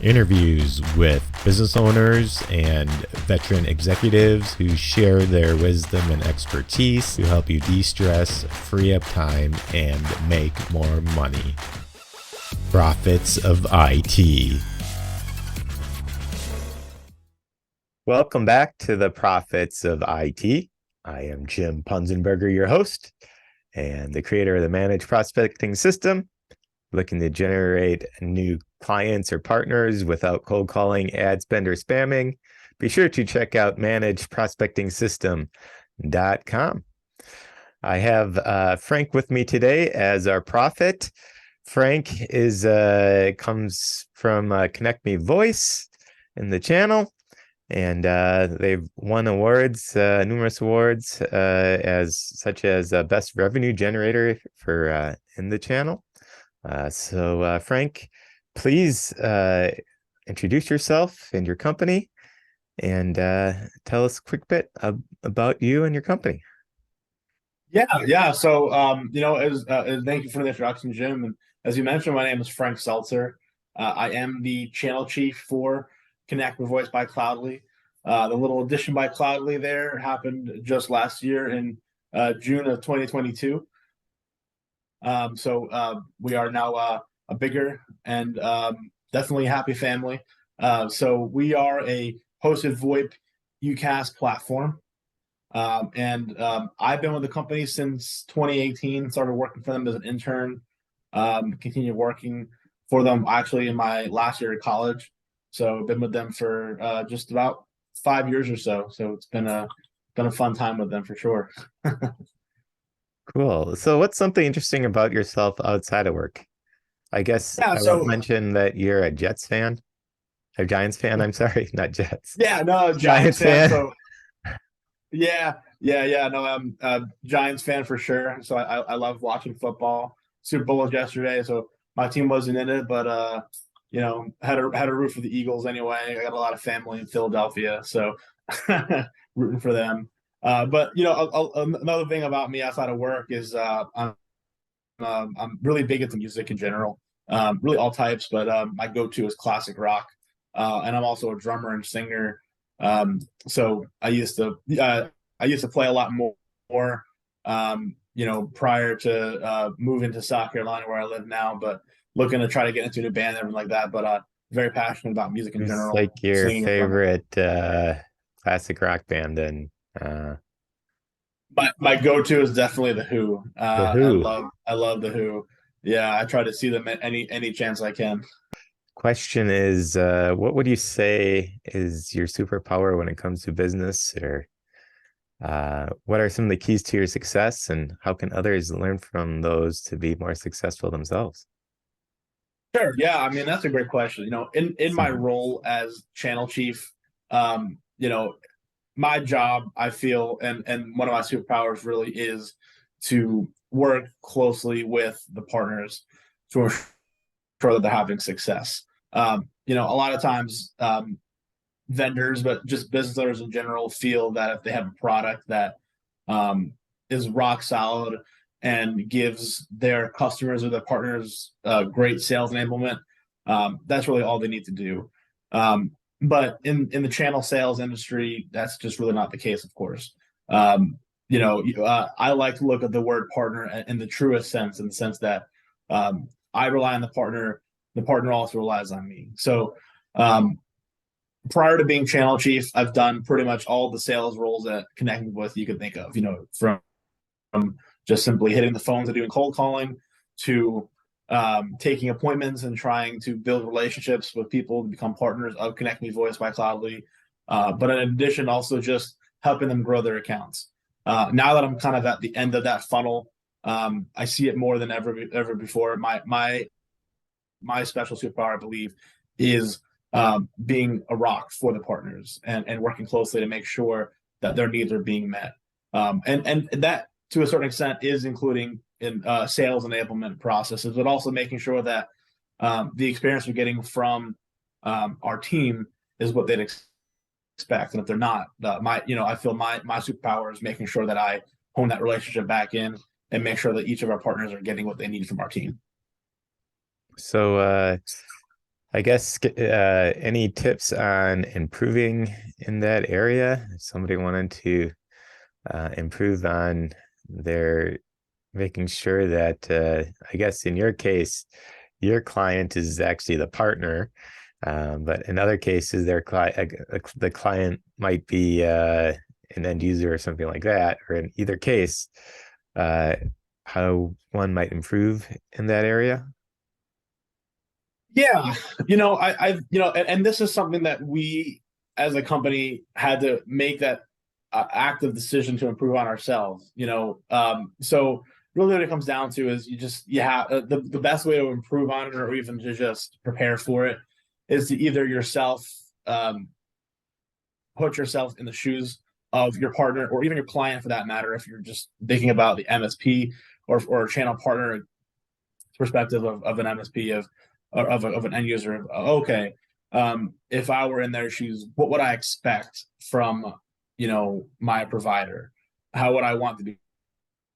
interviews with business owners and veteran executives who share their wisdom and expertise to help you de-stress, free up time, and make more money. Profits of IT. Welcome back to the Profits of IT. I am Jim Punzenberger, your host, and the creator of the Managed Prospecting System, looking to generate new clients or partners without cold calling, ad spend, or spamming. Be sure to check out managedprospectingsystem.com. I have Frank with me today as our prophet. Frank comes from 𝐓𝐡𝐞 in the channel, and they've won awards, numerous awards, such as best revenue generator for in the channel. So Frank, please introduce yourself and your company, and tell us a quick bit about you and your company. Yeah. So, thank you for the introduction, Jim. And as you mentioned, my name is Frank Seltzer. I am the channel chief for Connect with Voice by 𝗏𝗏. The little addition by 𝗏𝗏 there happened just last year in June of 2022. So we are now a bigger and definitely happy family. So we are a hosted VoIP UCaaS platform. And I've been with the company since 2018, started working for them as an intern, continued working for them actually in my last year of college. So I've been with them for just about 5 years or so. So it's been a fun time with them for sure. Cool. So what's something interesting about yourself outside of work? I guess I won't mention that you're a Jets fan. A Giants fan, I'm sorry, not Jets. Yeah, no, Giants fan. So yeah. No, I'm a Giants fan for sure. So I love watching football. Super Bowl was yesterday, so my team wasn't in it, but had a root for the Eagles anyway. I got a lot of family in Philadelphia, so rooting for them. But another thing about me outside of work is I'm really big into music in general, really all types. But my go-to is classic rock, and I'm also a drummer and singer. So I used to play a lot more, prior to moving to South Carolina where I live now. But looking to try to get into a new band and everything like that. But very passionate about music in general. Like your favorite classic rock band, and my go-to is definitely the Who. The Who. I love the Who. Yeah, I try to see them any chance I can. Question is, what would you say is your superpower when it comes to business, or what are some of the keys to your success, and how can others learn from those to be more successful themselves? Sure. Yeah. I mean, that's a great question. In my role as channel chief, my job, I feel, and one of my superpowers really is to work closely with the partners to ensure that they're having success. A lot of times vendors, but just business owners in general, feel that if they have a product that is rock solid and gives their customers or their partners great sales enablement, that's really all they need to do. But in the channel sales industry, that's just really not the case, of course. I like to look at the word partner in the truest sense, in the sense that I rely on the partner also relies on me. So prior to being channel chief, I've done pretty much all the sales roles that Connect with you could think of, from just simply hitting the phones and doing cold calling to taking appointments and trying to build relationships with people to become partners of Connect with Voice by 𝗏𝗏. But in addition, also just helping them grow their accounts. Now that I'm kind of at the end of that funnel, I see it more than ever before. My special superpower, I believe, is being a rock for the partners and working closely to make sure that their needs are being met. And that, to a certain extent, is including in sales enablement processes, but also making sure that the experience we're getting from our team is what they'd expect. And if they're not, I feel my superpower is making sure that I hone that relationship back in and make sure that each of our partners are getting what they need from our team. So I guess any tips on improving in that area? If somebody wanted to improve on their making sure that, I guess in your case, your client is actually the partner, but in other cases, the client might be an end user or something like that, or in either case, how one might improve in that area. Yeah, and this is something that we as a company had to make that active decision to improve on ourselves. So really what it comes down to is you have the best way to improve on it, or even to just prepare for it, is to either yourself put yourself in the shoes of your partner, or even your client for that matter, if you're just thinking about the MSP or channel partner perspective of an MSP, of an end user. Okay, if I were in their shoes, what would I expect from my provider? How would I want to be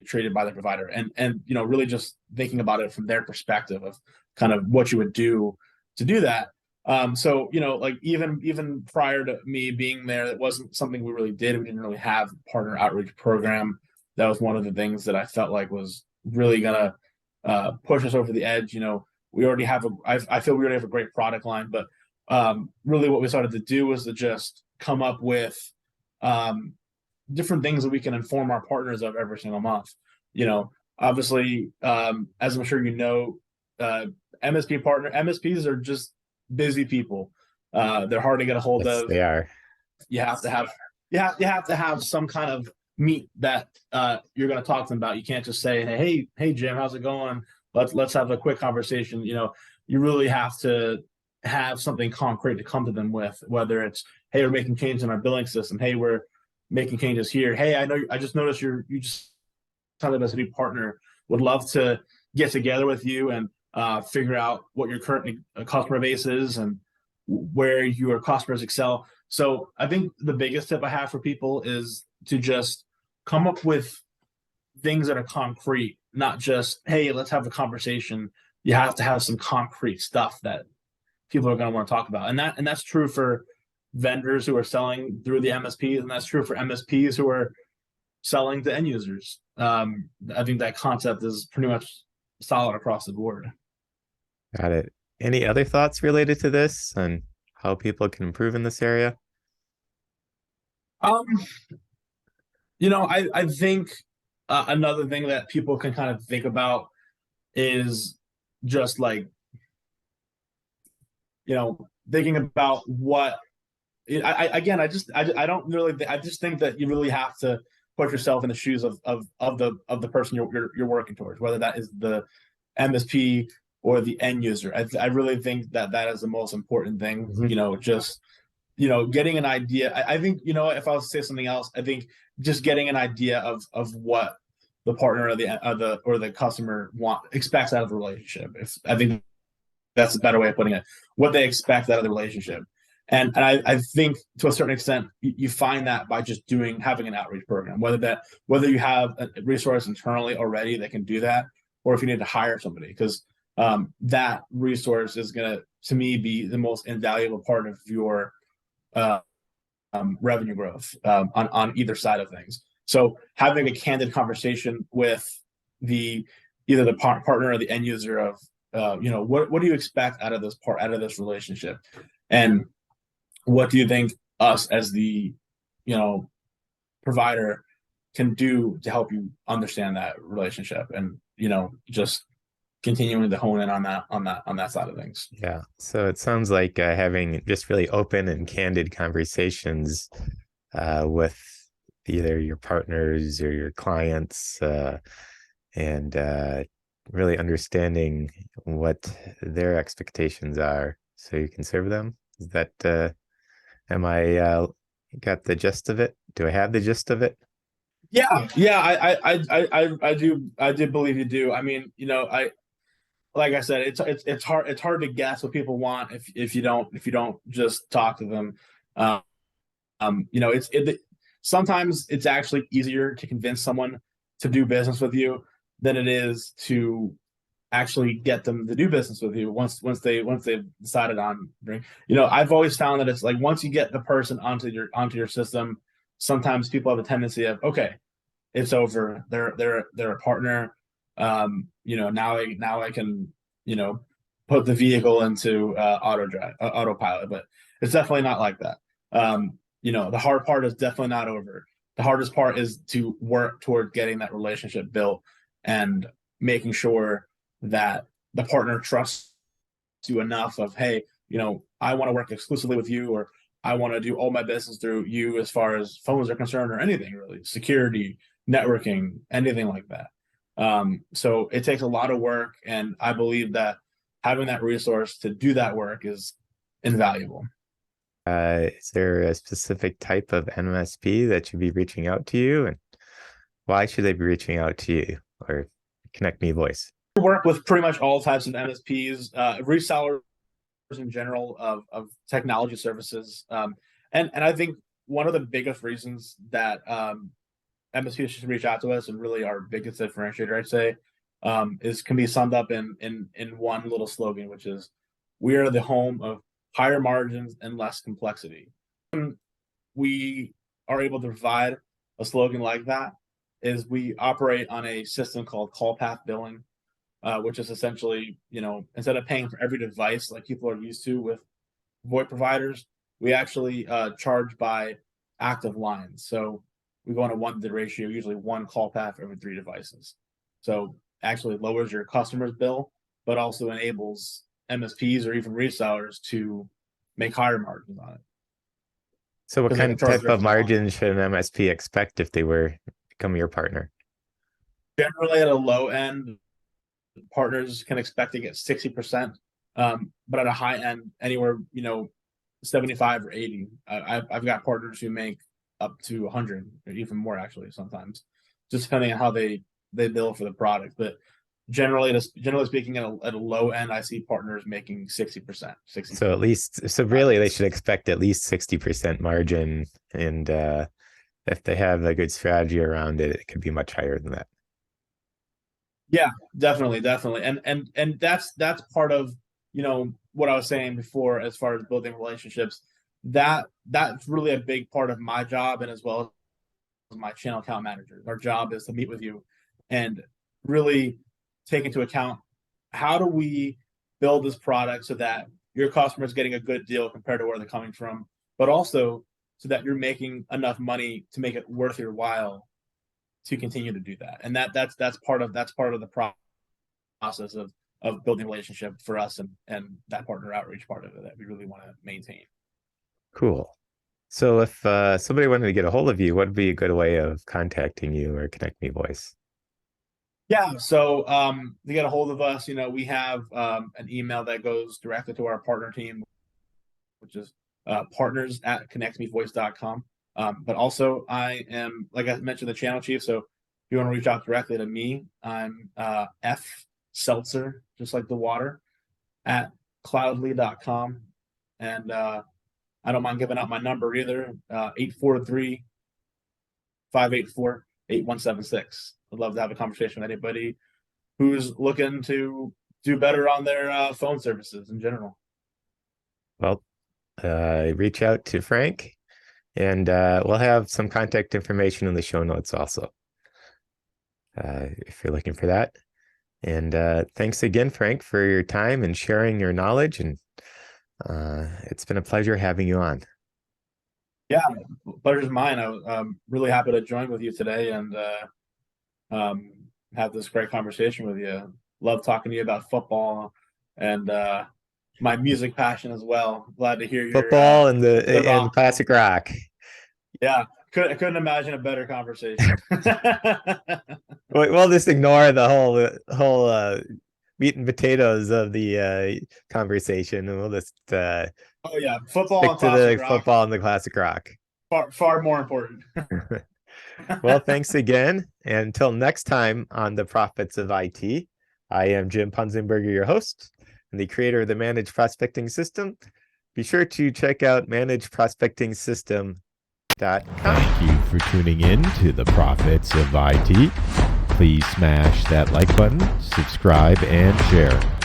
treated by the provider? And really just thinking about it from their perspective of kind of what you would do to do that. So like even prior to me being there, it wasn't something we really did. We didn't really have a partner outreach program. That was one of the things that I felt like was really gonna push us over the edge. We already have I feel we already have a great product line, but really what we started to do was to just come up with different things that we can inform our partners of every single month. Obviously, as I'm sure MSPs are just busy people. They're hard to get a hold Yes, of. they are. You have to have some kind of meat that you're going to talk to them about. You can't just say, hey Jim, how's it going? Let's have a quick conversation. You really have to have something concrete to come to them with, whether it's, hey, we're making changes in our billing system. Hey, we're making changes here. Hey, I just noticed you just signed as a new partner. Would love to get together with you and figure out what your current customer base is and where your customers excel. So I think the biggest tip I have for people is to just come up with things that are concrete, not just, hey, let's have a conversation. You have to have some concrete stuff that people are going to want to talk about. And that's true for vendors who are selling through the MSPs, and that's true for MSPs who are selling to end users. I think that concept is pretty much solid across the board. Got it. Any other thoughts related to this and how people can improve in this area? I think another thing that people can kind of think about is just like, thinking about what I just think that you really have to put yourself in the shoes of the person you're working towards, whether that is the MSP or the end user. I really think that is the most important thing. Mm-hmm. Getting an idea. I think if I was to say something else, I think just getting an idea of what the partner or the customer expects out of the relationship. I think that's a better way of putting it. What they expect out of the relationship. And I think to a certain extent, you find that by just having an outreach program, whether you have a resource internally already that can do that, or if you need to hire somebody, because that resource is going to me, be the most invaluable part of your revenue growth on either side of things. So having a candid conversation with either the partner or the end user of what do you expect out of this relationship, and what do you think us as the provider can do to help you understand that relationship, and just continuing to hone in on that side of things. Yeah. So it sounds like having just really open and candid conversations with either your partners or your clients, and really understanding what their expectations are so you can serve them. Is that am I got the gist of it? Do I have the gist of it? Yeah, I do believe you do. I mean, like I said, it's hard to guess what people want if you don't just talk to them. Sometimes it's actually easier to convince someone to do business with you than it is to actually get them to do business with you once they've decided on bring. I've always found that it's like once you get the person onto your system, sometimes people have a tendency of, okay, it's over. They're a partner. Now I can put the vehicle into autopilot, but it's definitely not like that. The hard part is definitely not over. The hardest part is to work toward getting that relationship built and making sure that the partner trusts you enough of, hey, I want to work exclusively with you, or I want to do all my business through you as far as phones are concerned, or anything really, security, networking, anything like that. So it takes a lot of work, and I believe that having that resource to do that work is invaluable. Is there a specific type of MSP that should be reaching out to you, and why should they be reaching out to you or 𝐓𝐶onnect Voice? We work with pretty much all types of MSPs, resellers in general of technology services. And I think one of the biggest reasons that MSPs should reach out to us, and really our biggest differentiator, I'd say, can be summed up in one little slogan, which is, we are the home of higher margins and less complexity. And we are able to provide a slogan like that is we operate on a system called call path billing, which is essentially, instead of paying for every device like people are used to with VoIP providers, we actually charge by active lines. So we go on a 1-to ratio, usually one call path every 3 devices. So actually lowers your customer's bill, but also enables MSPs or even resellers to make higher margins on it. So what kind of type of margin should an MSP expect if they were become your partner? Generally at a low end, partners can expect to get 60%, but at a high end, anywhere 75 or 80. I've got partners who make up to 100 or even more, actually, sometimes, just depending on how they bill for the product. But generally speaking, at a low end, I see partners making 60%. So really they should expect at least 60% margin, and if they have a good strategy around it, it could be much higher than that. Yeah, definitely. And that's part of, what I was saying before, as far as building relationships. That's really a big part of my job, and as well as my channel account manager. Our job is to meet with you and really take into account, how do we build this product so that your customer is getting a good deal compared to where they're coming from, but also so that you're making enough money to make it worth your while to continue to do that. And that's part of the process of building a relationship for us, and that partner outreach part of it that we really want to maintain. Cool. So if somebody wanted to get a hold of you, what would be a good way of contacting you or 𝐓𝐶onnect Voice? Yeah, so to get a hold of us, we have an email that goes directly to our partner team, which is partners@𝐶onnectmevoice.com. But also, I am, like I mentioned, the channel chief. So if you want to reach out directly to me, I'm Seltzer, just like the water, at cloudly.com. And I don't mind giving out my number either, 843-584-8176. I'd love to have a conversation with anybody who's looking to do better on their phone services in general. Well, reach out to Frank, and we'll have some contact information in the show notes also, if you're looking for that. And thanks again, Frank, for your time and sharing your knowledge. And it's been a pleasure having you on. Yeah, pleasure's mine. I'm really happy to join with you today and have this great conversation with you. Love talking to you about football and my music passion as well. Glad to hear your football and classic rock. Yeah, couldn't imagine a better conversation. We'll just ignore the whole meat and potatoes of the conversation, and we'll just oh yeah, football stick and to the rock. Football and the classic rock. Far more important. Well, thanks again. And until next time on the Prophets of IT, I am Jim Punzenberger, your host and the creator of the Managed Prospecting System. Be sure to check out managedprospectingsystem.com. Thank you for tuning in to the Prophets of IT. Please smash that like button, subscribe, and share.